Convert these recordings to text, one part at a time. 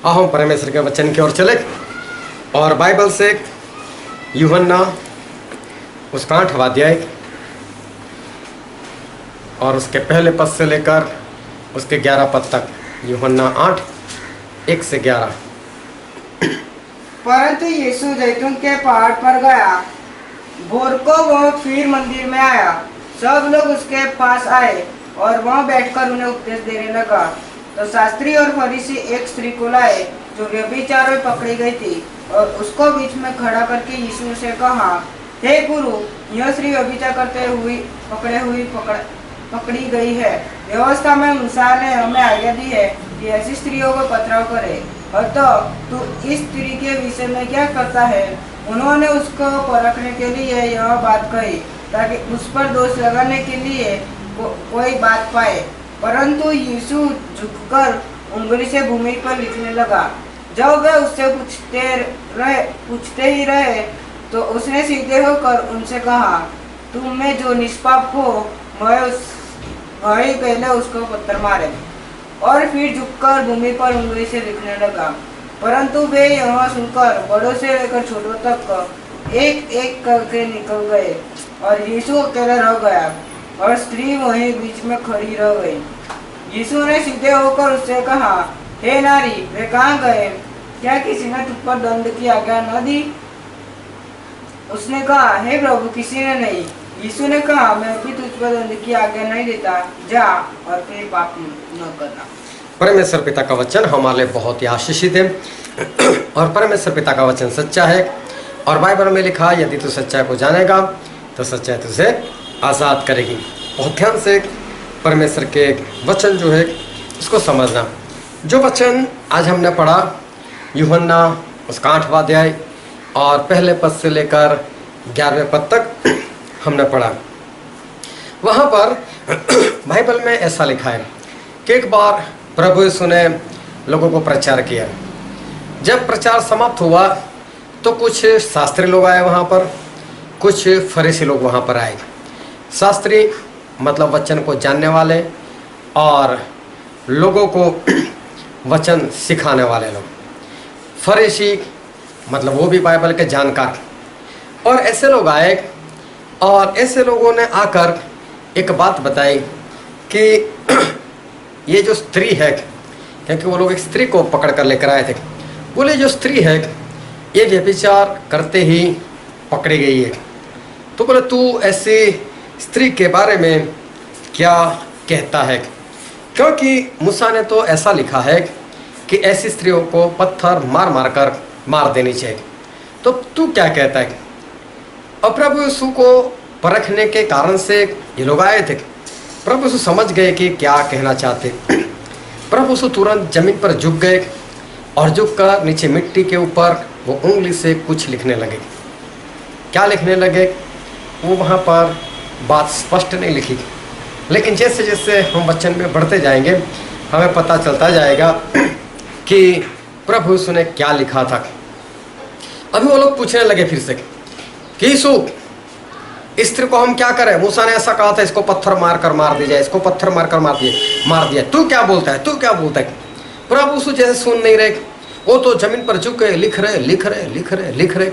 आओ हम परमेश्वर के वचन की ओर चले और बाइबल से यूहन्ना उसका 8वां अध्याय और उसके पहले पद से लेकर उसके 11 पद तक। यूहन्ना 8:1-11। परंतु यीशु जैतून के पहाड़ पर गया। भोर को वह फिर मंदिर में आया। सब लोग उसके पास आए और वह बैठकर उन्हें उपदेश देने लगा। तो शास्त्री और फरीसी एक स्त्री को लाए जो व्यभिचार में पकड़ी गई थी और उसको बीच में खड़ा करके यीशु से कहा, हे गुरु, यह स्त्री व्यभिचार करते हुई पकड़ी गई है। व्यवस्था में मूसा ने हमें आज्ञा दी है कि ऐसी स्त्रियों को पथराव करे। और तो तू इस स्त्री के विषय में क्या करता है? उन्होंने उसको परखने के लिए यह बात कही ताकि उस पर दोष लगाने के लिए कोई बात पाए। परंतु यीशु झुककर उंगली से भूमि पर लिखने लगा। जब वे उससे पूछते ही रहे तो उसने सीधे होकर उनसे कहा, तुम में जो निष्पाप हो वही पहले उसको पत्थर मारे। और फिर झुककर भूमि पर उंगली से लिखने लगा। परंतु वे यह सुनकर बड़ों से लेकर छोटों तक एक एक करके निकल गए और यीशु अकेला रह गया और स्त्री वहीं बीच में खड़ी रह गई। यीशु ने सीधे होकर उससे कहा, हे नारी, वे कहाँ गए? क्या किसी ने तुझ पर दंड की आज्ञा न दी? उसने कहा, हे प्रभु, किसी ने नहीं। यीशु ने कहा, मैं भी तुझ पर दंड की आज्ञा नहीं देता। जा और फिर पाप न करना। परमेश्वर पिता का वचन हमारे लिए बहुत ही आशीषित है और परमेश्वर पिता का वचन सच्चा है। और बाइबल में लिखा है, यदि तू सच्चाई को जानेगा तो सच्चाई तुझे आज़ाद करेगी। बहुत ध्यान से परमेश्वर के वचन जो है उसको समझना। जो वचन आज हमने पढ़ा यूहन्ना उसका 8वां अध्याय और पहले पद से लेकर 11वें पद तक हमने पढ़ा। वहाँ पर बाइबल में ऐसा लिखा है कि एक बार प्रभु यीशु ने लोगों को प्रचार किया। जब प्रचार समाप्त हुआ तो कुछ शास्त्री लोग आए वहाँ पर, कुछ फरीसी लोग वहाँ पर आए। शास्त्री मतलब वचन को जानने वाले और लोगों को वचन सिखाने वाले लोग। फरीसी मतलब वो भी बाइबल के जानकार। और ऐसे लोग आए और ऐसे लोगों ने आकर एक बात बताई कि ये जो स्त्री है, क्योंकि वो लोग एक स्त्री को पकड़ कर लेकर आए थे, बोले जो स्त्री है ये व्यभिचार करते ही पकड़ी गई है। तो बोले तू ऐसी स्त्री के बारे में क्या कहता है? क्योंकि मूसा ने तो ऐसा लिखा है कि ऐसी स्त्रियों को पत्थर मार मार कर मार देनी चाहिए। तो तू क्या कहता है? और प्रभु यीशु को परखने के कारण से ये लोग आए थे। प्रभु यीशु समझ गए कि क्या कहना चाहते। प्रभु यीशु तुरंत जमीन पर झुक गए और झुककर नीचे मिट्टी के ऊपर वो उंगली से कुछ लिखने लगे। क्या लिखने लगे वो वहाँ पर बात स्पष्ट नहीं लिखी, लेकिन जैसे जैसे हम वचन में बढ़ते जाएंगे हमें पता चलता जाएगा कि प्रभु यीशु ने क्या लिखा था। अभी वो लोग पूछने लगे फिर से कि यीशु, इस स्त्री को हम क्या करें? मूसा ने ऐसा कहा था इसको पत्थर मार कर मार दिया जाए, इसको पत्थर मार कर मार दिया। तू क्या बोलता है? तू क्या बोलता है? प्रभु यीशु जैसे सुन नहीं रहे, वो तो जमीन पर झुक के लिख रहे।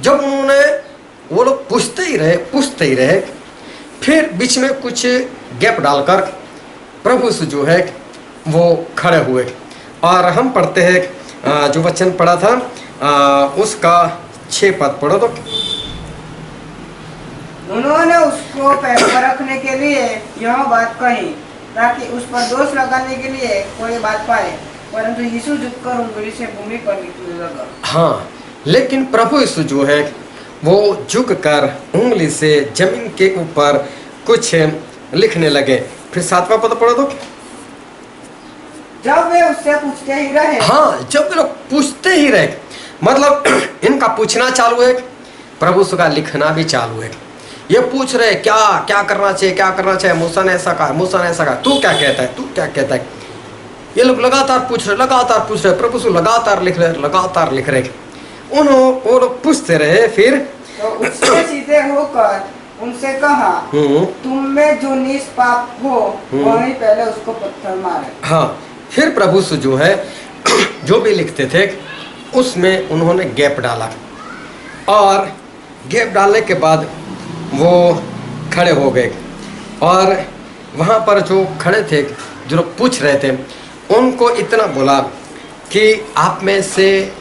जब उन्होंने वो लोग पूछते ही रहे, फिर बीच में कुछ गैप डालकर प्रभु यीशु जो है वो खड़े हुए। और हम पढ़ते हैं जो वचन पढ़ा था उसका 6 पद पढ़ो तो। उन्होंने उसको परखने के लिए यह बात कही ताकि उस पर दोष लगाने के लिए कोई बात पाए। परंतु यीशु झुककर उंगली से भूमि पर लिखने लगा। हाँ, लेकिन प्रभु यीशु जो है वो झुककर उंगली से जमीन के ऊपर कुछ लिखने लगे। फिर 7वां पद पढ़ो तो। जब वे उससे पूछते ही रहे। हाँ, जब वे लोग पूछते ही रहे मतलब इनका पूछना चालू है, प्रभु यीशु का लिखना भी चालू है। ये पूछ रहे क्या करना चाहिए। मूसा ने ऐसा कहा, तू क्या कहता है? ये लोग लगातार पूछ रहे। प्रभु यीशु लगातार लिख रहे। वो लोग पूछते रहे। फिर तो उसने सीधे होकर उनसे कहा, तुम में जो निष्पाप हो वही पहले उसको पत्थर मारे। हाँ, फिर प्रभु यीशु जो है जो भी लिखते थे उसमें उन्होंने गैप डाला, और गैप डालने के बाद वो खड़े हो गए, और वहाँ पर जो खड़े थे, जो लोग पूछ रहे थे, उनको इतना बोला कि आप में से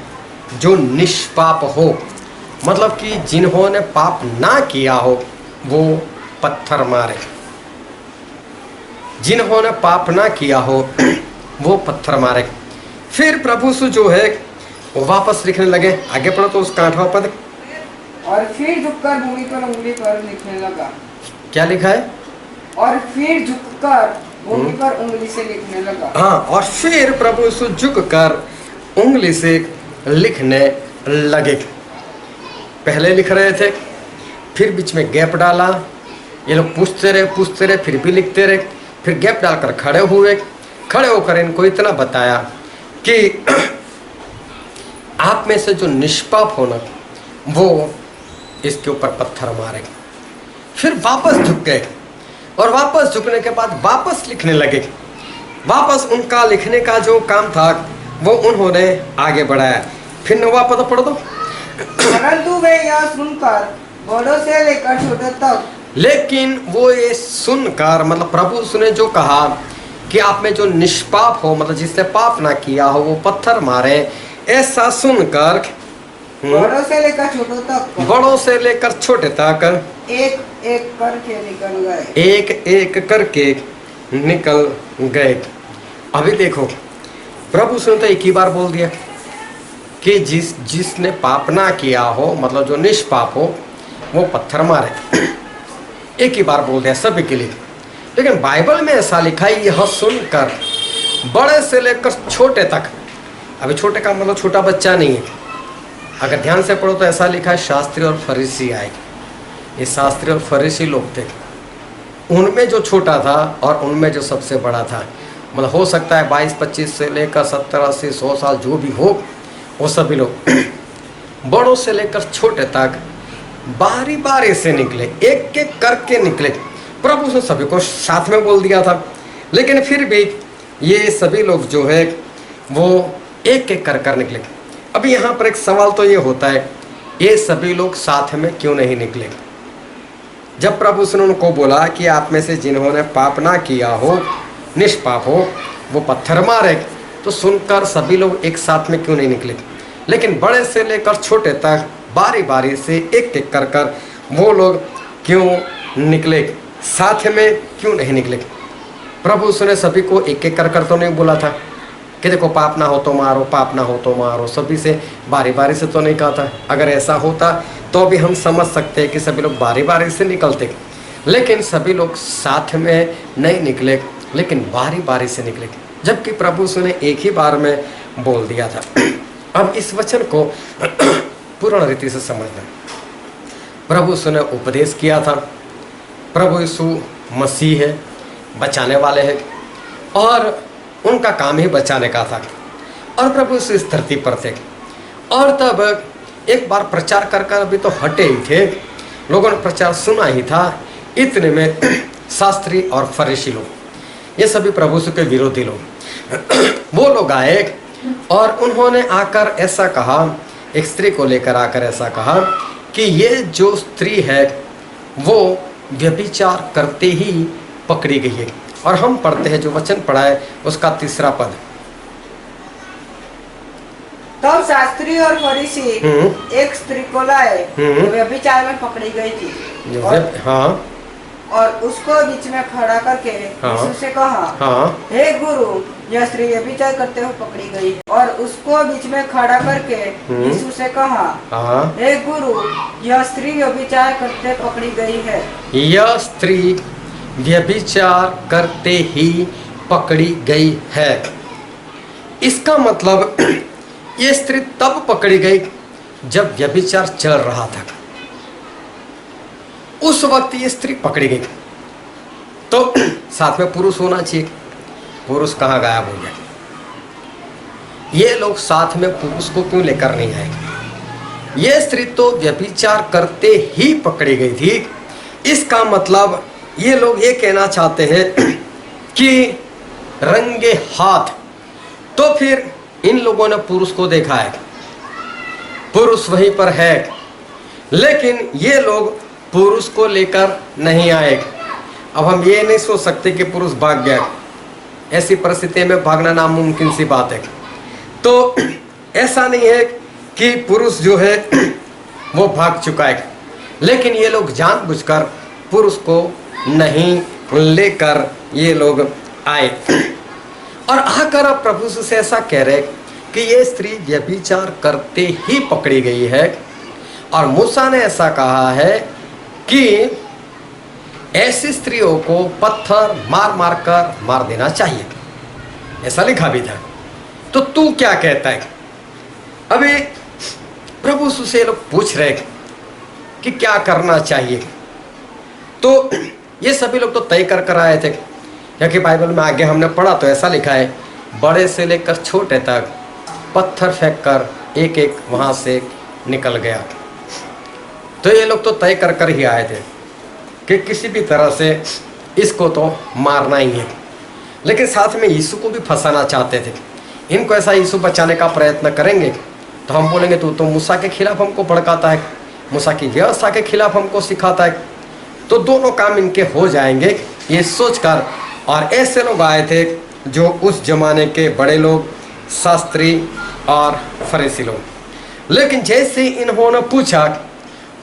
जो निष्पाप हो, मतलब कि जिन्होंने पाप ना किया हो, वो पत्थर मारे। जिन्होंने पाप ना किया हो वो पत्थर मारे। फिर प्रभु यीशु जो है वो वापस लिखने लगे। आगे पढ़ो तो उसका 8वां पद। और फिर झुककर भूमि पर उंगली पर लिखने लगा। क्या लिखा है? और फिर झुककर भूमि पर उंगली से लिखने लगा। हाँ, और फिर प्रभु यीशु झुककर उंगली से लिखने लगे। पहले लिख रहे थे, फिर बीच में गैप डाला, ये लोग पूछते रहे, फिर भी लिखते रहे, फिर गैप डालकर खड़े हुए। खड़े होकर इनको इतना बताया कि आप में से जो निष्पाप हो ना, वो इसके ऊपर पत्थर मारे। फिर वापस झुक गए, और वापस झुकने के बाद वापस लिखने लगे। वापस उनका लिखने का जो काम था वो उन्होंने आगे बढ़ाया। फिर 9वां पद पढ़ो तो। परंतु वे यह सुनकर बड़ों से लेकर छोटे तक, लेकिन वो ये सुनकर, मतलब प्रभु ने जो कहा कि आप में जो निष्पाप हो, मतलब जिसने पाप ना किया हो, वो पत्थर मारे, ऐसा सुनकर बड़ों से लेकर छोटों तक, बड़ों से लेकर छोटे तक एक एक करके निकल गए। एक एक करके निकल गए। अभी देखो, प्रभु ने तो एक ही बार बोल दिया कि जिसने पाप ना किया हो, मतलब जो निष्पाप हो, वो पत्थर मारे। एक ही बार बोल दिया सभी के लिए। लेकिन बाइबल में ऐसा लिखा है, यह सुनकर बड़े से लेकर छोटे तक। अभी छोटे का मतलब छोटा बच्चा नहीं है। अगर ध्यान से पढ़ो तो ऐसा लिखा है, शास्त्री और फरीसी आए। ये शास्त्री और फरीसी लोग थे, उनमें जो छोटा था और उनमें जो सबसे बड़ा था। मतलब हो सकता है 22-25 से लेकर 70-80-100 साल जो भी हो, वो सभी लोग बड़ों से लेकर छोटे तक बारी बारी से निकले, एक एक करके निकले। प्रभु ने सभी को साथ में बोल दिया था, लेकिन फिर भी ये सभी लोग जो है वो एक एक कर निकले। अभी यहाँ पर एक सवाल तो ये होता है, ये सभी लोग साथ में क्यों नहीं निकले? जब प्रभु ने उनको बोला कि आप में से जिन्होंने पाप ना किया हो, निष्पाप हो, वो पत्थर मारे, तो सुनकर सभी लोग एक साथ में क्यों नहीं निकले? लेकिन बड़े से लेकर छोटे तक बारी बारी से एक एक कर वो लोग क्यों निकले? साथ में क्यों नहीं निकले? प्रभु ने सभी को एक एक कर तो नहीं बोला था कि देखो पाप ना हो तो मारो, पाप ना हो तो मारो। सभी से बारी बारी से तो नहीं कहा था। अगर ऐसा होता तो भी हम समझ सकते हैं कि सभी लोग बारी बारी से निकलते, लेकिन सभी लोग साथ में नहीं निकले, लेकिन बारी बारी से निकले, जबकि प्रभु ने एक ही बार में बोल दिया था। अब इस वचन को पूर्ण रीति से समझना। प्रभु ने उपदेश किया था। प्रभु यीशु मसीह है, बचाने वाले हैं, और उनका काम ही बचाने का था। और प्रभु यीशु इस धरती पर थे, और तब एक बार प्रचार कर अभी तो हटे ही थे, लोगों ने प्रचार सुना ही था। इतने में शास्त्री और फरीसी लोग, ये सभी प्रभु यीशु के विरोधी लोग, वो लोग आए और उन्होंने आकर ऐसा कहा, एक स्त्री को लेकर आकर ऐसा कहा कि ये जो स्त्री है वो व्यभिचार करते ही पकड़ी गई है। और हम पढ़ते हैं जो वचन पढ़ा है उसका 3 पद। तब शास्त्री और फरीसी एक स्त्री को लाए जो व्यभिचार में पकड़ी गई थी, और उसको बीच में खड़ा करके यीशु से कहा, हे गुरु, यह स्त्री व्यभिचार करते हुए पकड़ी गई। और उसको बीच में खड़ा करके यीशु से कहा, हे गुरु, यह स्त्री व्यभिचार करते पकड़ी गई है। यह स्त्री व्यभिचार करते ही पकड़ी गई है। इसका मतलब ये स्त्री तब पकड़ी गई जब व्यभिचार चल रहा था, उस वक्त ये स्त्री पकड़ी गई। तो साथ में पुरुष होना चाहिए, पुरुष कहाँ गायब हो गया? ये लोग साथ में पुरुष को क्यों लेकर नहीं आए? ये स्त्री तो व्यभिचार करते ही पकड़ी गई थी। इसका मतलब ये लोग ये कहना चाहते हैं कि रंगे हाथ। तो फिर इन लोगों ने पुरुष को देखा है, पुरुष वहीं पर है, लेकिन ये लोग पुरुष को लेकर नहीं आए। अब हम ये नहीं सोच सकते कि पुरुष भाग गया, ऐसी परिस्थिति में भागना नामुमकिन सी बात है। तो ऐसा नहीं है कि पुरुष जो है वो भाग चुका है, लेकिन ये लोग जानबूझकर पुरुष को नहीं लेकर ये लोग आए और आकर अब प्रभु से ऐसा कह रहे कि ये स्त्री व्यभिचार करते ही पकड़ी गई है और मूसा ने ऐसा कहा है कि ऐसी स्त्रियों को पत्थर मार मार कर मार देना चाहिए, ऐसा लिखा भी था। तो तू क्या कहता है? अभी प्रभु से लोग पूछ रहे कि क्या करना चाहिए। तो ये सभी लोग तो तय कर आए थे, क्योंकि बाइबल में आगे हमने पढ़ा तो ऐसा लिखा है, बड़े से लेकर छोटे तक पत्थर फेंक कर एक एक वहाँ से निकल गया। तो ये लोग तो तय कर ही आए थे कि किसी भी तरह से इसको तो मारना ही है, लेकिन साथ में यीशु को भी फंसाना चाहते थे। इनको ऐसा यीशु बचाने का प्रयत्न करेंगे तो हम बोलेंगे तू तो मूसा के खिलाफ हमको भड़काता है, मूसा की व्यवस्था के खिलाफ हमको सिखाता है। तो दोनों काम इनके हो जाएंगे ये सोचकर, और ऐसे लोग आए थे जो उस जमाने के बड़े लोग, शास्त्री और फरीसी लोग। लेकिन जैसे इन्होंने पूछा,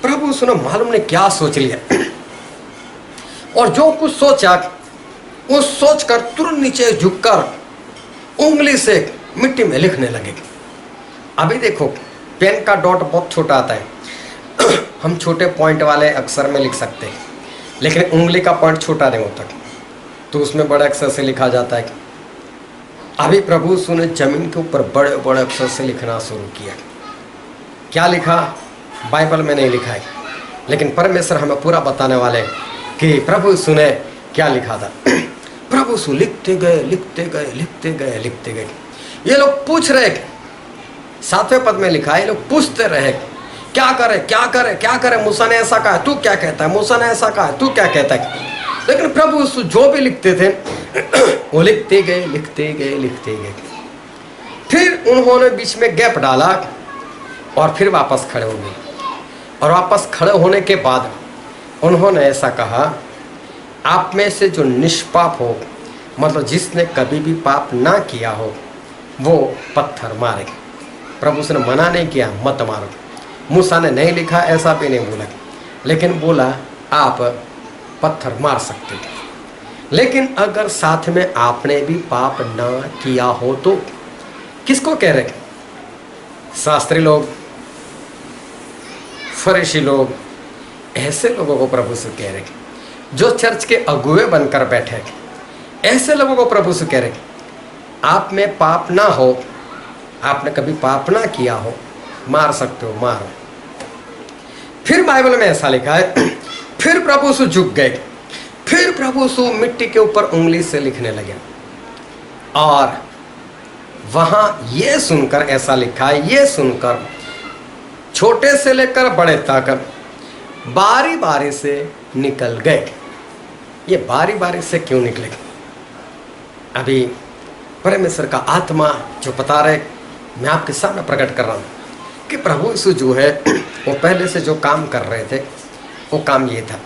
प्रभु सुनो मालूम ने क्या सोच लिया, और जो कुछ सोचा उस सोचकर तुरंत नीचे झुककर उंगली से मिट्टी में लिखने लगे। अभी देखो पेन का डॉट बहुत छोटा आता है, हम छोटे पॉइंट वाले अक्षर में लिख सकते हैं, लेकिन उंगली का पॉइंट छोटा नहीं होता तो उसमें बड़े अक्षर से लिखा जाता है। अभी प्रभु यीशु ने जमीन के ऊपर बड़े बड़े अक्षर से लिखना शुरू किया। क्या लिखा बाइबल में नहीं लिखा है, लेकिन परमेश्वर हमें पूरा बताने वाले कि प्रभु यीशु ने क्या लिखा था। प्रभु यीशु लिखते गए लिखते गए लिखते गए लिखते गए। ये लोग पूछ रहे, 7वें पद में लिखा है, ये लोग पूछते रहे क्या करे क्या करे क्या करे, मूसा ने ऐसा कहा तू क्या कहता है, मूसा ने ऐसा कहा तू क्या कहता है। लेकिन प्रभु यीशु जो भी लिखते थे वो लिखते गए लिखते गए लिखते गए। फिर उन्होंने बीच में गैप डाला और फिर वापस खड़े हो गए, और वापस खड़े होने के बाद उन्होंने ऐसा कहा, आप में से जो निष्पाप हो, मतलब जिसने कभी भी पाप ना किया हो, वो पत्थर मारे। प्रभु उसने मना नहीं किया मत मारो, मूसा ने नहीं लिखा ऐसा भी नहीं बोला, लेकिन बोला आप पत्थर मार सकते हो। लेकिन अगर साथ में आपने भी पाप ना किया हो तो किसको कह रहे? शास्त्री लोग, फरीसी लोग, ऐसे लोगों को प्रभु से कह रहे, जो चर्च के अगुवे बनकर बैठे, ऐसे लोगों को प्रभु से कह रहे आप में पाप ना हो, आपने कभी पाप ना किया हो, मार सकते हो, मारो। फिर बाइबल में ऐसा लिखा है, फिर प्रभु से झुक गए, फिर प्रभु से मिट्टी के ऊपर उंगली से लिखने लगे, और वहां ये सुनकर ऐसा लिखा है, ये सुनकर छोटे से लेकर बड़े तक बारी बारी से निकल गए। ये बारी बारी से क्यों निकले? अभी परमेश्वर का आत्मा जो बता रहे, मैं आपके सामने प्रकट कर रहा हूँ कि प्रभु यीशु जो है वो पहले से जो काम कर रहे थे वो काम ये था,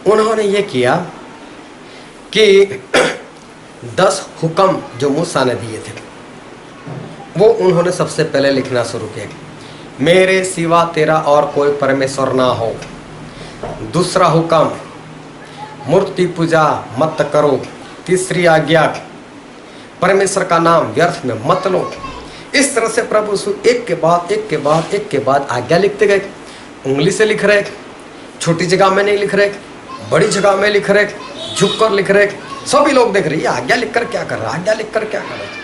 उन्होंने ये किया कि 10 हुक्म जो मूसा ने दिए थे वो उन्होंने सबसे पहले लिखना शुरू किया। मेरे सिवा तेरा और कोई परमेश्वर ना हो। दूसरा हुक्म, मूर्ति पूजा मत करो। तीसरी आज्ञा, परमेश्वर का नाम व्यर्थ में मत लो। इस तरह से प्रभु एक के बाद एक के बाद एक के बाद आज्ञा लिखते गए। उंगली से लिख रहे, छोटी जगह में नहीं लिख रहे, बड़ी जगह में लिख रहे, झुक कर लिख रहे, सभी लोग देख रहे ये आज्ञा लिखकर क्या कर रहा है, आज्ञा लिखकर क्या कर रहा है।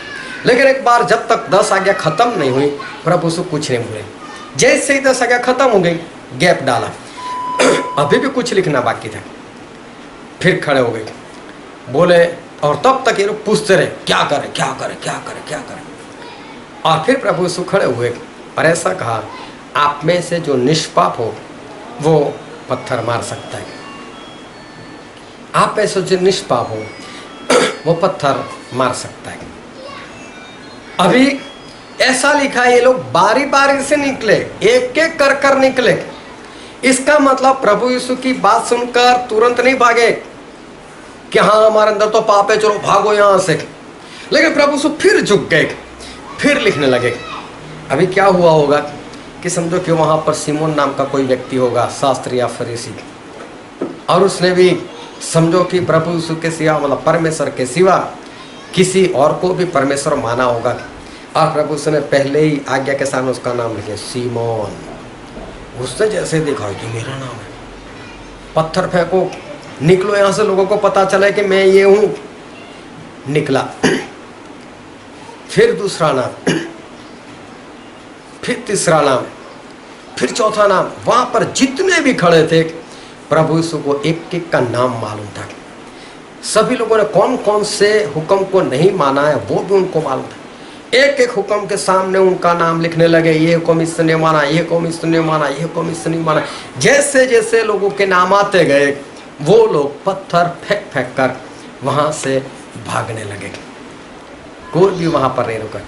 लेकिन एक बार जब तक 10 आज्ञा खत्म नहीं हुई, प्रभु से कुछ नहीं बोले। जैसे ही 10 आज्ञा खत्म हो गई, गैप डाला, अभी भी कुछ लिखना बाकी था। फिर खड़े हो गए, बोले, और तब तक ये लोग पूछते रहे क्या करें क्या करें क्या करें क्या करें। और फिर प्रभु यीशु खड़े हुए और ऐसा कहा, आप में से जो निष्पाप हो वो पत्थर मार सकता है। आप में से जो निष्पाप हो वो पत्थर मार सकता है। अभी ऐसा लिखा है, ये लोग बारी बारी से निकले, एक एक कर कर निकले। इसका मतलब प्रभु यीशु की बात सुनकर तुरंत नहीं भागे कि हाँ हमारे अंदर तो पाप है, चलो भागो यहां से। लेकिन प्रभु यीशु फिर झुक गए, फिर लिखने लगे। अभी क्या हुआ होगा कि समझो कि वहां पर सिमोन नाम का कोई व्यक्ति होगा, शास्त्री या फरीसी, और उसने भी समझो कि प्रभु यीशु के सिवा, मतलब परमेश्वर के सिवा किसी और को भी परमेश्वर माना होगा। और प्रभु यीशु ने पहले ही आज्ञा के सामने उसका नाम लिखे, सीमोन। उसने जैसे देखा कि मेरा नाम है, पत्थर फेंको, निकलो यहाँ से, लोगों को पता चला कि मैं ये हूँ। निकला। फिर दूसरा नाम, फिर तीसरा नाम, फिर चौथा नाम। वहां पर जितने भी खड़े थे, प्रभु यीशु को एक एक का नाम मालूम था। सभी लोगों ने कौन कौन से हुक्म को नहीं माना है वो भी उनको मालूम था। एक एक हुक्म के सामने उनका नाम लिखने लगे, ये हुक्म इसने माना, ये हुक्म इसने माना, ये हुक्म इसने माना। जैसे जैसे लोगों के नाम आते गए, वो लोग पत्थर फेंक फेंक कर वहां से भागने लगे। कोई भी वहां पर नहीं रुका।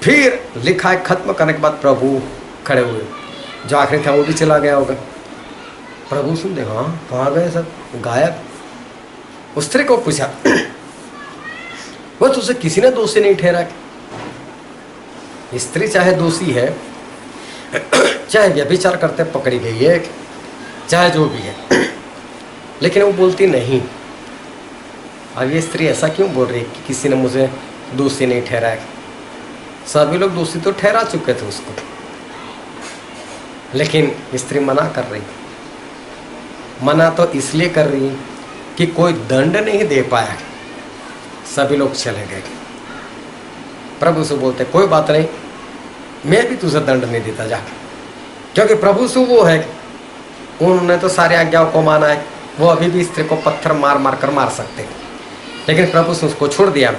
फिर लिखा है, खत्म करने के बाद प्रभु खड़े हुए, जो आखिरी था वो भी चला गया होगा। प्रभु सुन दे, हाँ कहाँ गए सब, गायब। उस स्त्री को पूछा, वो तुझे किसी ने दोषी नहीं ठहरा? स्त्री चाहे दोषी है, चाहे व्यभिचार करते पकड़ी गई है, चाहे जो भी है, लेकिन वो बोलती नहीं। अब ये स्त्री ऐसा क्यों बोल रही कि किसी ने मुझे दोषी नहीं ठहराया? सभी लोग दोषी तो ठहरा चुके थे उसको, लेकिन स्त्री मना कर रही। मना तो इसलिए कर रही कि कोई दंड नहीं दे पाया, सभी लोग चले गए। प्रभु से बोलते, कोई बात नहीं, मैं भी तुझे दंड नहीं देता जा, क्योंकि प्रभु से वो है, उन्होंने तो सारी आज्ञाओं को माना है। वो अभी भी स्त्री को पत्थर मार मार कर मार सकते, लेकिन प्रभु से उसको छोड़ दिया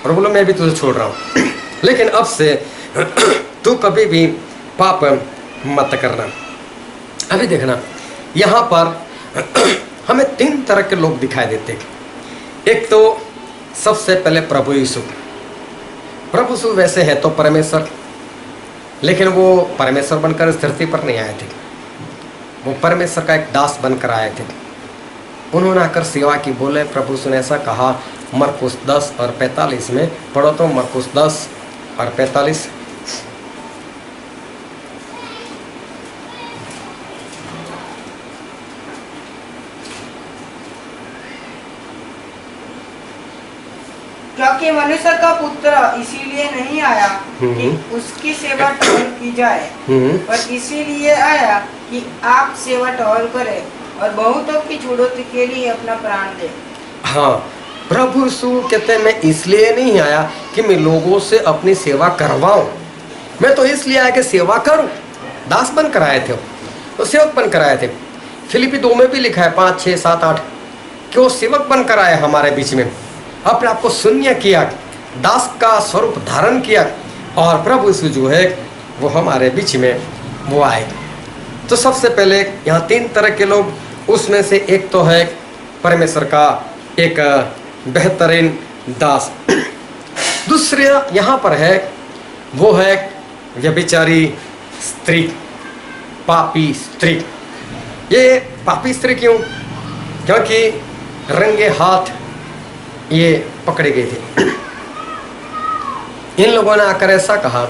और बोलो मैं भी तुझे छोड़ रहा हूँ, लेकिन अब से तू कभी भी पाप मत करना। अभी देखना, यहाँ पर हमें 3 तरह के लोग दिखाई देते हैं। एक तो सबसे पहले प्रभु यीशु। प्रभु यीशु वैसे है तो परमेश्वर, लेकिन वो परमेश्वर बनकर इस धरती पर नहीं आए थे, वो परमेश्वर का एक दास बनकर आए थे। उन्होंने आकर सेवा की। बोले प्रभु यीशु ने ऐसा कहा, मरकुस 10 और 45 में पढ़ो तो, मरकुस 10 और 45। क्योंकि मनुष्य का पुत्र इसीलिए नहीं आया कि उसकी सेवा टहल की जाए, पर इसीलिए आया कि आप सेवा टहल करें और बहुतों की छुड़ौती के लिए अपना प्राण दे। हाँ, प्रभु यीशु कहते हैं मैं इसलिए नहीं आया कि मैं लोगों से अपनी सेवा करवाऊं, मैं तो इसलिए आया कि सेवा करूं। दास बनकर आए थे, तो सेवक बनकर आए थे। फिलिपी 2 में भी लिखा है 5, 6, 7, 8 कि वो सेवक बनकर आए हमारे बीच में, अपने आप को शून्य किया, दास का स्वरूप धारण किया, और प्रभु यीशु जो है वो हमारे बीच में वो आए। तो सबसे पहले यहाँ 3 तरह के लोग, उसमें से एक तो है परमेश्वर का एक बेहतरीन दास। दूसरे यहाँ पर है, वो है व्यभिचारी स्त्री, पापी स्त्री। ये पापी स्त्री क्यों? क्योंकि रंगे हाथ ये पकड़े गए थे। इन लोगों ने आकर ऐसा कहा,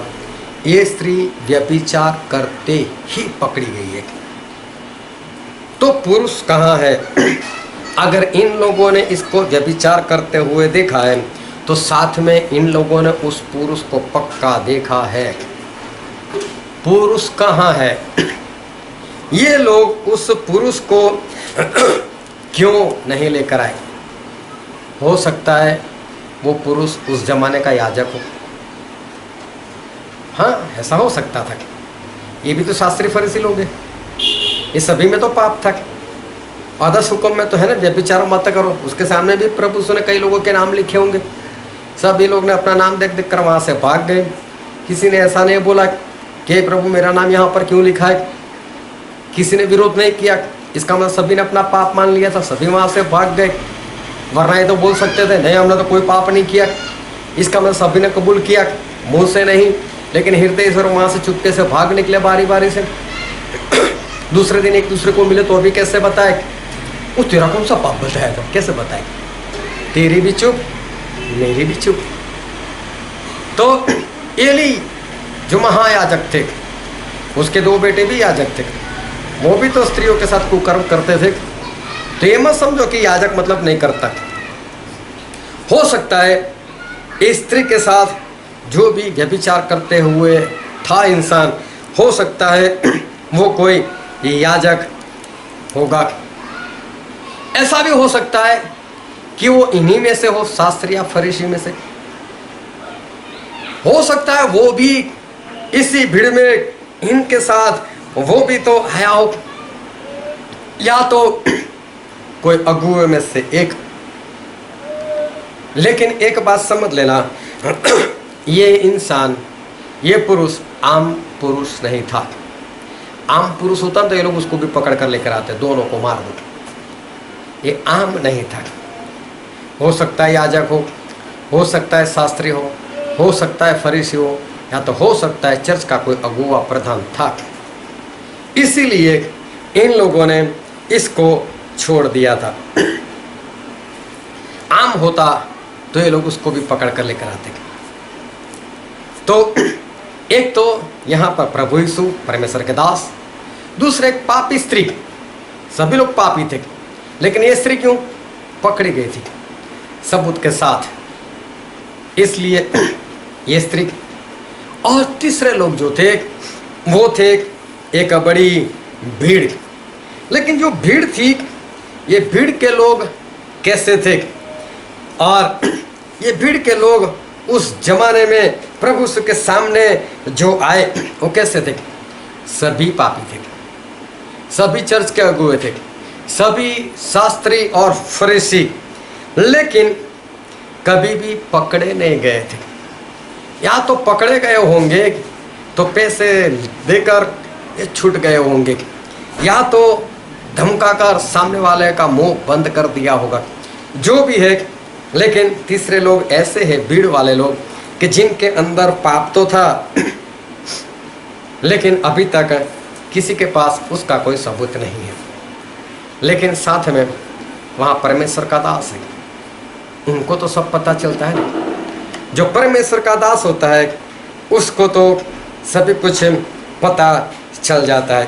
ये स्त्री व्यभिचार करते ही पकड़ी गई है, तो पुरुष कहाँ है? अगर इन लोगों ने इसको व्यभिचार करते हुए देखा है, तो साथ में इन लोगों ने उस पुरुष को पक्का देखा है। पुरुष कहाँ है? ये लोग उस पुरुष को क्यों नहीं लेकर आए? हो सकता है वो पुरुष उस जमाने का याजक हो। हाँ, ऐसा हो सकता था। ये भी तो शास्त्री फरीसी लोग हैं, ये सभी में तो पाप था। और 10 हुक्म में तो है ना, व्यभिचार मत करो, उसके सामने भी प्रभु ने कई लोगों के नाम लिखे होंगे। सभी लोग ने अपना नाम देख देख कर वहाँ से भाग गए। किसी ने ऐसा नहीं बोला कि प्रभु मेरा नाम यहाँ पर क्यों लिखा है, किसी ने विरोध नहीं किया। इसका मतलब सभी ने अपना पाप मान लिया था, सभी वहाँ से भाग गए। वरना ये तो बोल सकते थे नहीं हमने तो कोई पाप नहीं किया। इसका मतलब सभी ने कबूल किया, मुंह से नहीं, लेकिन हृदय से और वहाँ से चुपके से भाग निकले बारी बारी से। दूसरे दिन एक दूसरे को मिले तो अभी कैसे बताए, वो तेरा कौन सा पाप बताया था, कैसे बताए, तेरी भी चुप मेरी भी चुप। तो एली जो महायाजक थे, उसके 2 बेटे भी याजक थे, वो भी तो स्त्रियों के साथ कुकर्म करते थे। तो ये मत समझो कि याजक मतलब नहीं करता। हो सकता है स्त्री के साथ जो भी व्यभिचार करते हुए था इंसान, हो सकता है वो कोई याजक होगा। ऐसा भी हो सकता है कि वो इन्हीं में से हो, शास्त्री या फरीसी में से। हो सकता है वो भी इसी भीड़ में इनके साथ वो भी तो आया हो, या तो कोई अगुए में से एक। लेकिन एक बात समझ लेना, ये इंसान, ये पुरुष आम पुरुष नहीं था। आम पुरुष होता तो ये लोग उसको भी पकड़ कर लेकर आते, दोनों को मार दो। ये आम नहीं था। हो सकता है याजक हो सकता है शास्त्री हो सकता है फरीसी हो, या तो हो सकता है चर्च का कोई अगुआ प्रधान था। इसीलिए इन लोगों ने इसको छोड़ दिया था। आम होता तो ये लोग उसको भी पकड़ कर लेकर आते। तो एक तो यहाँ पर प्रभु यीशु परमेश्वर के दास, दूसरे एक पापी स्त्री। सभी लोग पापी थे, लेकिन ये स्त्री क्यों पकड़ी गई थी सबूत के साथ, इसलिए ये स्त्री। और तीसरे लोग जो थे वो थे एक बड़ी भीड़। लेकिन जो भीड़ थी, ये भीड़ के लोग कैसे थे, और ये भीड़ के लोग उस जमाने में प्रभु यीशु के सामने जो आए वो कैसे थे? सभी पापी थे, सभी चर्च के अगुए थे, सभी शास्त्री और फरीसी, लेकिन कभी भी पकड़े नहीं गए थे। या तो पकड़े गए होंगे तो पैसे देकर ये छूट गए होंगे, या तो धमकाकर सामने वाले का मुंह बंद कर दिया होगा, जो भी है। लेकिन तीसरे लोग ऐसे हैं, भीड़ वाले लोग, कि जिनके अंदर पाप तो था, लेकिन अभी तक किसी के पास उसका कोई सबूत नहीं है। लेकिन साथ में वहाँ परमेश्वर का दास है, उनको तो सब पता चलता है। जो परमेश्वर का दास होता है उसको तो सभी कुछ पता चल जाता है।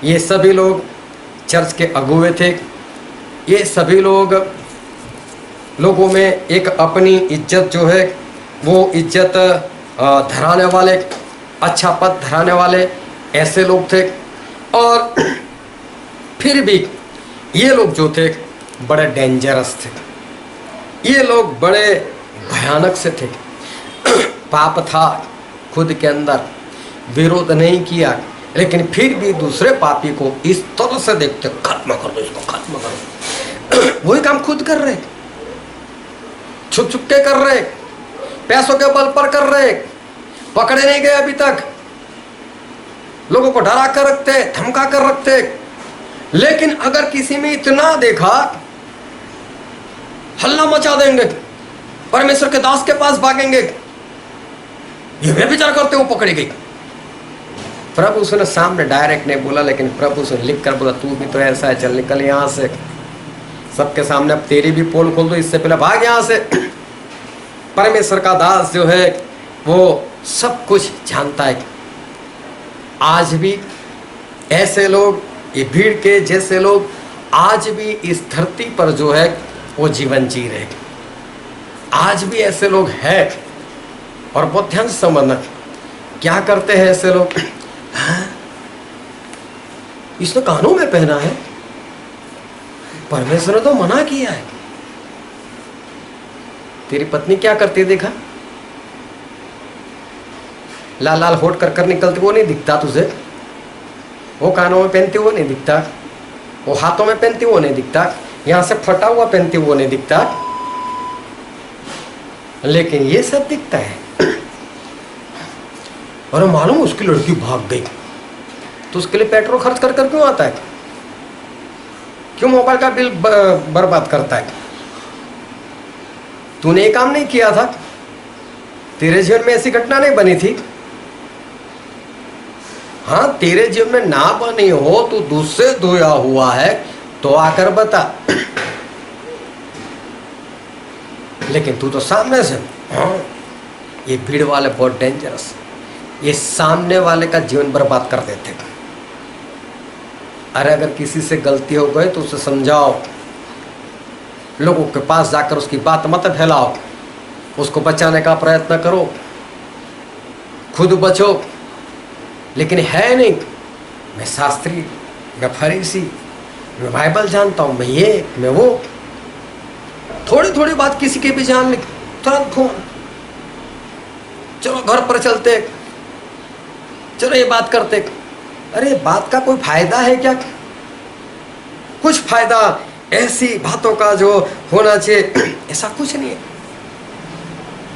ये सभी लोग चर्च के अगुए थे। ये सभी लोगों में एक अपनी इज्जत जो है वो इज्जत धराने वाले, अच्छा पद धराने वाले ऐसे लोग थे। और फिर भी ये लोग जो थे बड़े डेंजरस थे, ये लोग बड़े भयानक से थे। पाप था खुद के अंदर, विरोध नहीं किया, लेकिन फिर भी दूसरे पापी को इस तरह से देखते, खत्म कर दो इसको, खत्म करो। वही काम खुद कर रहे, छुप छुप के कर रहे, पैसों के बल पर कर रहे, पकड़े नहीं गए अभी तक, लोगों को डरा कर रखते, धमका कर रखते। लेकिन अगर किसी में इतना देखा, हल्ला मचा देंगे, परमेश्वर के दास के पास भागेंगे, ये व्यभिचार करते हुए पकड़ी गई। प्रभु उसने सामने डायरेक्ट नहीं बोला, लेकिन प्रभु उसने लिख कर बोला, तू भी तो ऐसा है, चल निकल यहाँ से। सबके सामने अब तेरी भी पोल खोल दो, इससे पहले भाग यहाँ से। परमेश्वर का दास जो है वो सब कुछ जानता है। आज भी ऐसे लोग, ये भीड़ के जैसे लोग आज भी इस धरती पर जो है वो जीवन जी रहे। आज भी ऐसे लोग हैं। और बहुत ध्यान से समझना, क्या करते हैं ऐसे लोग? इसने कानों में पहना है, परमेश्वर ने तो मना किया है। तेरी पत्नी क्या करती है देखा? लाल लाल होठ कर कर निकलती, वो नहीं दिखता तुझे? वो कानों में पहनती वो नहीं दिखता? वो हाथों में पहनती वो नहीं दिखता? यहां से फटा हुआ पहनती वो नहीं दिखता? लेकिन ये सब दिखता है। और मालूम उसकी लड़की भाग गई, तो उसके लिए पेट्रोल खर्च कर कर क्यों आता है? क्यों मोबाइल का बिल बर्बाद करता है? तूने ये काम नहीं किया था, तेरे जीवन में ऐसी घटना नहीं बनी थी? हाँ, तेरे जीवन में ना बनी हो, तू दूध से धोया हुआ है तो आकर बता। लेकिन तू तो सामने से। हाँ, ये भीड़ वाले बहुत डेंजरस, ये सामने वाले का जीवन बर्बाद कर देते। अरे अगर किसी से गलती हो गई तो उसे समझाओ, लोगों के पास जाकर उसकी बात मत फैलाओ, उसको बचाने का प्रयत्न करो, खुद बचो। लेकिन है नहीं, मैं शास्त्री, मैं फरीसी, मैं बाइबल जानता हूँ, मैं ये मैं वो। थोड़ी थोड़ी बात किसी के भी जान ली, तुरंत फोन, चलो घर पर चलते, चलो ये बात करते। अरे बात का कोई फायदा है क्या? कुछ फायदा ऐसी बातों का जो होना चाहिए ऐसा कुछ नहीं है।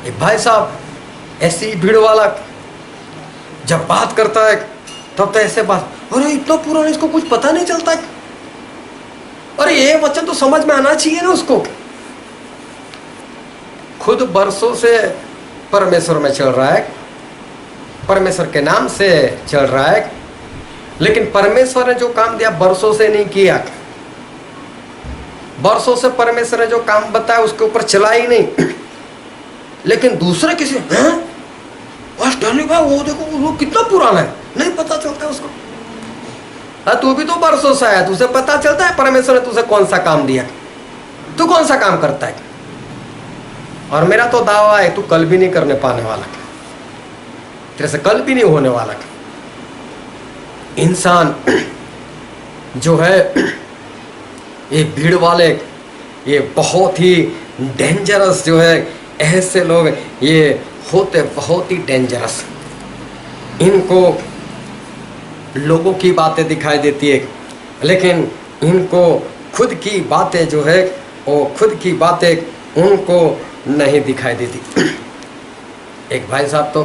एक भाई साहब ऐसी भीड़ वाला जब बात करता है तब तो ऐसे बात, अरे इतना पुराना, इसको कुछ पता नहीं चलता है। अरे ये वचन तो समझ में आना चाहिए ना उसको। खुद बरसों से परमेश्वर में चल रहा है, परमेश्वर के नाम से चल रहा है, लेकिन परमेश्वर ने जो काम दिया बरसों से नहीं किया। बरसों से परमेश्वर ने जो काम बताया उसके ऊपर चला ही नहीं। लेकिन दूसरे किसी, वो देखो वो कितना पुराना है, नहीं पता चलता उसको। तू भी तो बरसों से आया, तुझे पता चलता है परमेश्वर ने तुझे कौन सा काम दिया, तू कौन सा काम करता है। और मेरा तो दावा है तू कल भी नहीं करने पाने वाला, तेरे से कल भी नहीं होने वाला। इंसान जो है, ये भीड़ वाले, ये बहुत ही डेंजरस जो है, ऐसे लोग ये होते बहुत ही डेंजरस। इनको लोगों की बातें दिखाई देती है, लेकिन इनको खुद की बातें जो है, वो खुद की बातें उनको नहीं दिखाई देती। एक भाई साहब तो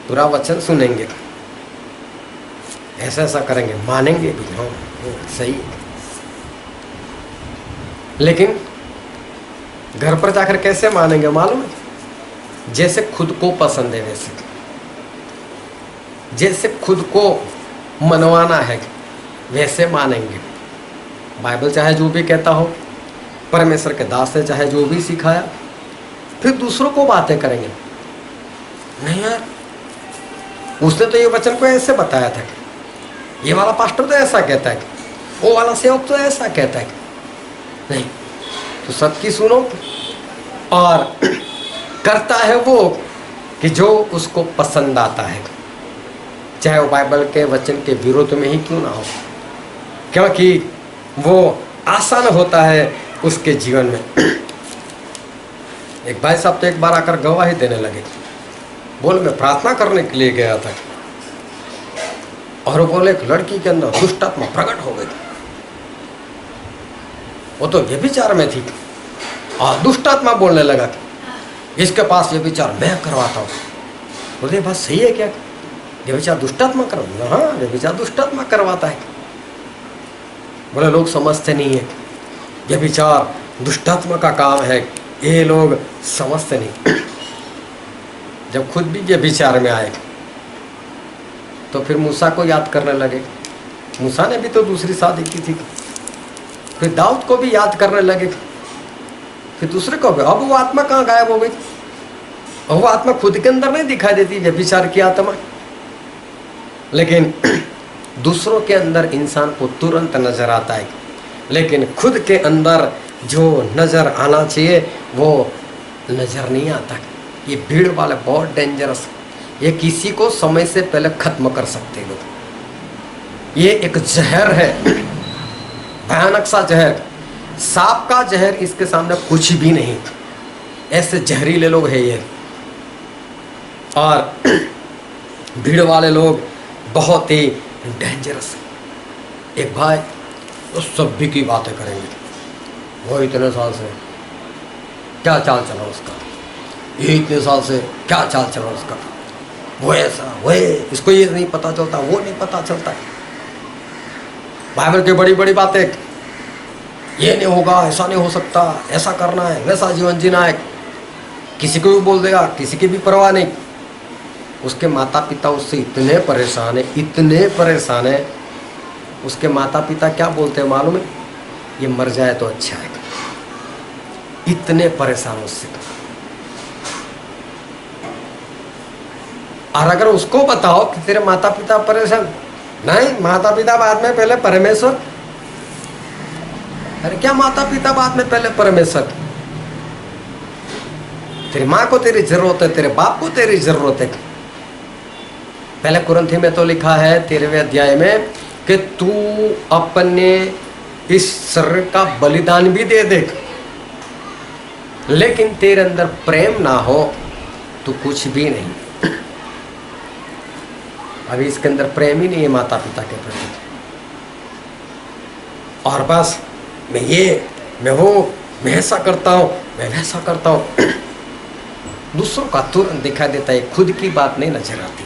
पूरा वचन सुनेंगे, ऐसा ऐसा करेंगे, मानेंगे भी, हाँ सही है। लेकिन घर पर जाकर कैसे मानेंगे मालूम है? जैसे खुद को पसंद है वैसे, जैसे खुद को मनवाना है वैसे मानेंगे। बाइबल चाहे जो भी कहता हो, परमेश्वर के दास ने चाहे जो भी सिखाया, फिर दूसरों को बातें करेंगे। नहीं यार, उसने तो ये वचन को ऐसे बताया था, ये वाला पास्टर तो ऐसा कहता है, वो वाला सेवक तो ऐसा कहता है। नहीं, तो सबकी सुनो और करता है वो कि जो उसको पसंद आता है, चाहे वो बाइबल के वचन के विरोध में ही क्यों ना हो, क्योंकि वो आसान होता है उसके जीवन में। एक भाई साहब तो एक बार आकर गवाही देने लगे, बोले मैं प्रार्थना करने के लिए गया था, और वो बोले एक लड़की के अंदर दुष्ट आत्मा प्रकट हो गई। वो तो व्यभिचार में थी और दुष्ट आत्मा बोलने लगा, इसके पास व्यभिचार मैं करवाता हूँ। बोले बात सही है क्या? व्यभिचार दुष्ट आत्मा करवाता? हाँ, व्यभिचार दुष्ट आत्मा करवाता है। बोले लोग समझते नहीं है, व्यभिचार दुष्ट आत्मा का काम है, ये लोग समझते नहीं। जब खुद भी व्यभिचार में आए तो फिर मूसा को याद करने लगे। मूसा ने भी तो दूसरी शादी की थी। फिर दाऊद को भी याद करने लगे, फिर दूसरे को भी। अब वो आत्मा कहाँ गायब हो गई? और वो आत्मा खुद के अंदर नहीं दिखाई देती, व्यभिचार की आत्मा, लेकिन दूसरों के अंदर इंसान को तुरंत नजर आता है, लेकिन खुद के अंदर जो नजर आना चाहिए वो नजर नहीं आता। ये भीड़ वाले बहुत डेंजरस, ये किसी को समय से पहले खत्म कर सकते लोग। ये एक जहर है, भयानक सा जहर, सांप का जहर इसके सामने कुछ भी नहीं। ऐसे जहरीले लोग हैं ये। और भीड़ वाले लोग बहुत ही डेंजरस। एक भाई वो सभी की बातें करेंगे, वो इतने साल से क्या चाल चला उसका, ये इतने साल से क्या चाल चला उसका, वो ऐसा वो इसको ये नहीं पता चलता, वो नहीं पता चलता। बाइबल की बड़ी बड़ी बातें, ये नहीं होगा, ऐसा नहीं हो सकता, ऐसा करना है, वैसा जीवन जीना है। किसी को भी बोल देगा, किसी की भी परवाह नहीं। उसके माता पिता उससे इतने परेशान है, इतने परेशान है। उसके माता पिता क्या बोलते हैं मालूम है? ये मर जाए तो अच्छा है। इतने परेशान उससे। और अगर उसको बताओ कि तेरे माता पिता परेशान, नहीं माता पिता बाद में पहले परमेश्वर। अरे क्या माता पिता बाद में पहले परमेश्वर? तेरी माँ को तेरी जरूरत है, तेरे बाप को तेरी जरूरत है। पहले कुरिन्थी में तो लिखा है 13वें अध्याय में कि तू अपने इस शरीर का बलिदान भी दे दे, लेकिन तेरे अंदर प्रेम ना हो तो कुछ भी नहीं। अभी इसके अंदर प्रेम ही नहीं है माता पिता के प्रति। और बस मैं ये, मैं वो, मैं ऐसा करता हूँ, मैं वैसा करता हूँ। दूसरों का तुरंत दिखाई देता है, खुद की बात नहीं नजर आती,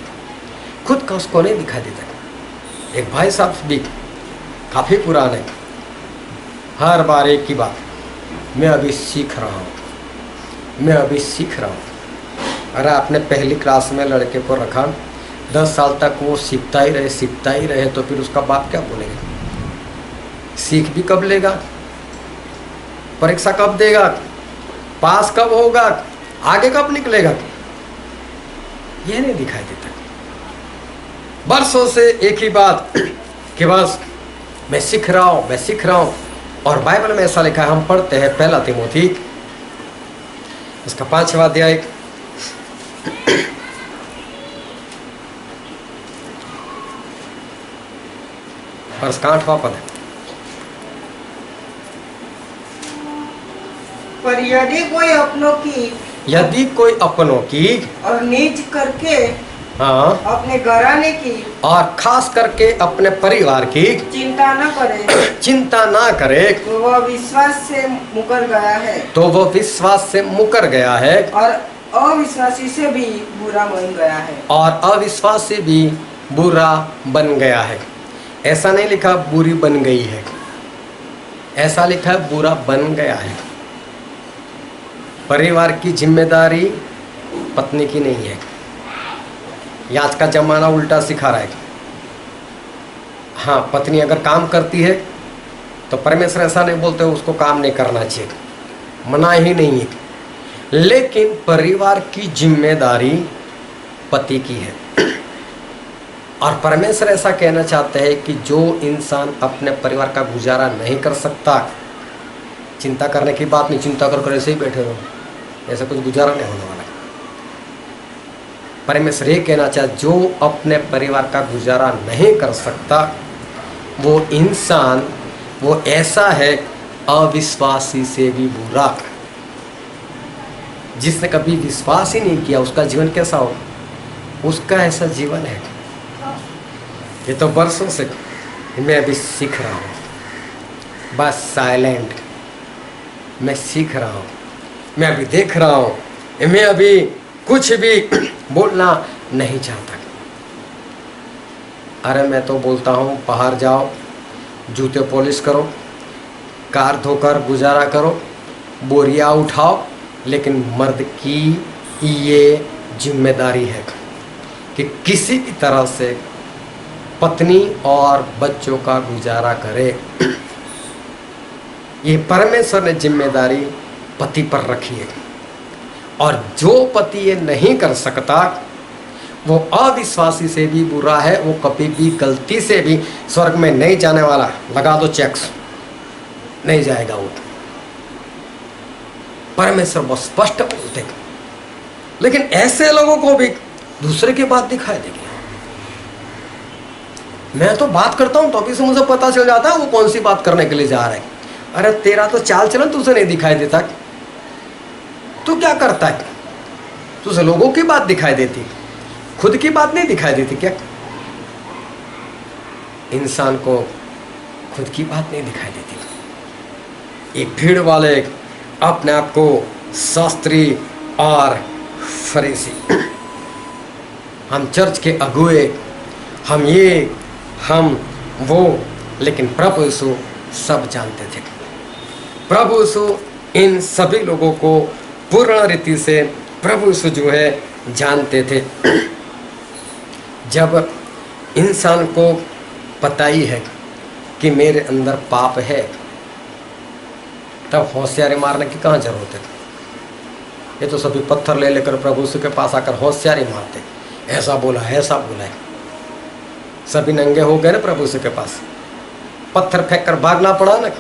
खुद का उसको नहीं दिखाई देता। एक भाई साहब भी काफ़ी पुराने, हर बार एक ही बात, मैं अभी सीख रहा हूँ, मैं अभी सीख रहा हूँ। अरे आपने पहली क्लास में लड़के को रखा, 10 साल तक वो सीखता ही रहे, तो फिर उसका बाप क्या बोलेगा? सीख भी कब लेगा? परीक्षा कब देगा? पास कब होगा? आगे कब निकलेगा? ये नहीं दिखाई देता। बरसों से एक ही बात कि बस मैं सीख रहा हूँ, मैं सीख रहा हूँ। और बाइबल में ऐसा लिखा है, हम पढ़ते हैं 1 तिमोथी इसका 5वां अध्याय, वर्ष का 8वां पद है। पर यदि कोई अपनों की और निज करके, हाँ, अपने घराने की और खास करके अपने परिवार की चिंता न करे, तो वह विश्वास से मुकर गया है, और अविश्वासी से भी बुरा बन गया है। ऐसा नहीं लिखा बुरी बन गई है, ऐसा लिखा बुरा बन गया है। परिवार की जिम्मेदारी पत्नी की नहीं है। ये आज का जमाना उल्टा सिखा रहा है। हाँ, पत्नी अगर काम करती है तो परमेश्वर ऐसा नहीं बोलते उसको काम नहीं करना चाहिए, मना ही नहीं है, लेकिन परिवार की जिम्मेदारी पति की है। और परमेश्वर ऐसा कहना चाहते हैं कि जो इंसान अपने परिवार का गुजारा नहीं कर सकता, चिंता करने की बात नहीं, चिंता कर ऐसे ही बैठे रहो, ऐसा कुछ गुजारा नहीं होने वाला। परमेश्वर ये कहना चाहते, जो अपने परिवार का गुजारा नहीं कर सकता वो इंसान, वो ऐसा है अविश्वासी से भी बुरा। जिसने कभी विश्वास ही नहीं किया उसका जीवन कैसा हो, उसका ऐसा जीवन है। ये तो बरसों से मैं अभी सीख रहा हूँ, बस साइलेंट, मैं सीख रहा हूँ, मैं अभी देख रहा हूँ, मैं अभी कुछ भी बोलना नहीं चाहता। अरे मैं तो बोलता हूँ बाहर जाओ, जूते पॉलिश करो, कार धोकर गुजारा करो, बोरियां उठाओ, लेकिन मर्द की ये जिम्मेदारी है कि किसी भी तरह से पत्नी और बच्चों का गुजारा करे। ये परमेश्वर ने जिम्मेदारी पति पर रखी है। और जो पति ये नहीं कर सकता वो अविश्वासी से भी बुरा है, वो कभी भी गलती से भी स्वर्ग में नहीं जाने वाला। लगा दो चेक्स, नहीं जाएगा वो। परमेश्वर बहुत स्पष्ट बोलते, लेकिन ऐसे लोगों को भी दूसरे की बात दिखाई देगी। मैं तो बात करता हूं तो अभी से मुझे पता चल जाता है वो कौन सी बात करने के लिए जा रहा है। अरे तेरा तो चाल चलन तुझे नहीं दिखाई देता, तू क्या करता है? तुझे लोगों की बात दिखाई देती, खुद की बात नहीं दिखाई देती क्या? इंसान को खुद की बात नहीं दिखाई देती। एक भीड़ वाले अपने आप को शास्त्री और फरीसी, हम चर्च के अगुए, हम ये हम वो, लेकिन प्रभु यीशु सब जानते थे। प्रभु यीशु इन सभी लोगों को पूर्ण रीति से प्रभु यीशु जो है जानते थे जब इंसान को पता ही है कि मेरे अंदर पाप है, तब होशियारी मारने की कहाँ जरूरत है। ये तो सभी पत्थर ले लेकर प्रभु यीशु के पास आकर होशियारी मारते, ऐसा बोला है। सभी नंगे हो गए ना प्रभु यीशु के पास, पत्थर फेंक कर भागना पड़ा ना।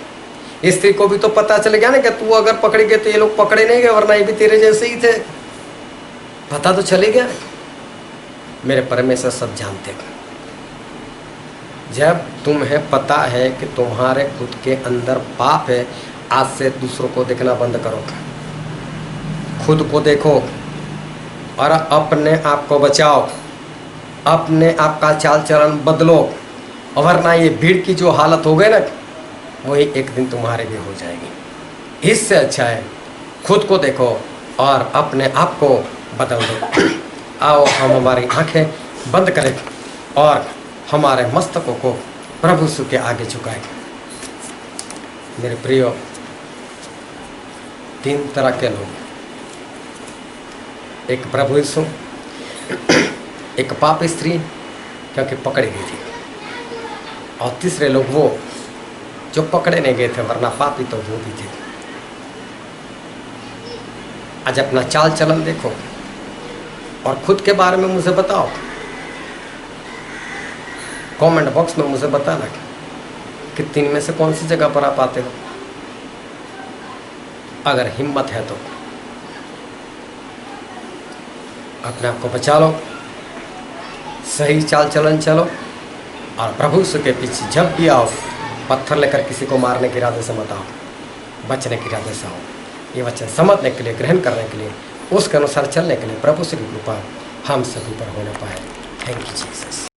स्त्री को भी तो पता चल गया ना कि तू अगर पकड़ी गए तो ये लोग पकड़े नहीं गए, वरना ये भी तेरे जैसे ही थे। पता तो चले गया। मेरे परमेश्वर सब जानते हैं। जब तुम्हें पता है कि तुम्हारे खुद के अंदर पाप है, आज से दूसरों को देखना बंद करो, खुद को देखो और अपने आप को बचाओ, अपने आप का चाल चलन बदलो, वरना ये भीड़ की जो हालत हो गई ना, वही एक दिन तुम्हारे भी हो जाएगी। इससे अच्छा है खुद को देखो और अपने आप को बदल दो। आओ हम हमारी आंखें बंद करें और हमारे मस्तकों को प्रभु यीशु के आगे झुकाएं। मेरे प्रियो, 3 तरह के लोग, एक प्रभु यीशु, एक पापी स्त्री क्योंकि पकड़ी गई थी, और तीसरे लोग वो जो पकड़े नहीं गए थे वरना पापी तो वो भी थे। आज अपना चाल चलन देखो और खुद के बारे में मुझे बताओ। कमेंट बॉक्स में मुझे बताना कि 3 में से कौन सी जगह पर आप आते हो। अगर हिम्मत है तो अपने आप को बचा लो, सही चाल चलन चलो, और प्रभु यीशु के पीछे जब भी आओ, पत्थर लेकर किसी को मारने के इरादे से मत आओ, बचने के इरादे से आओ। ये वचन समझने के लिए, ग्रहण करने के लिए, उसके अनुसार चलने के लिए प्रभु से की कृपा हम सभी पर होने पाए। Thank you Jesus.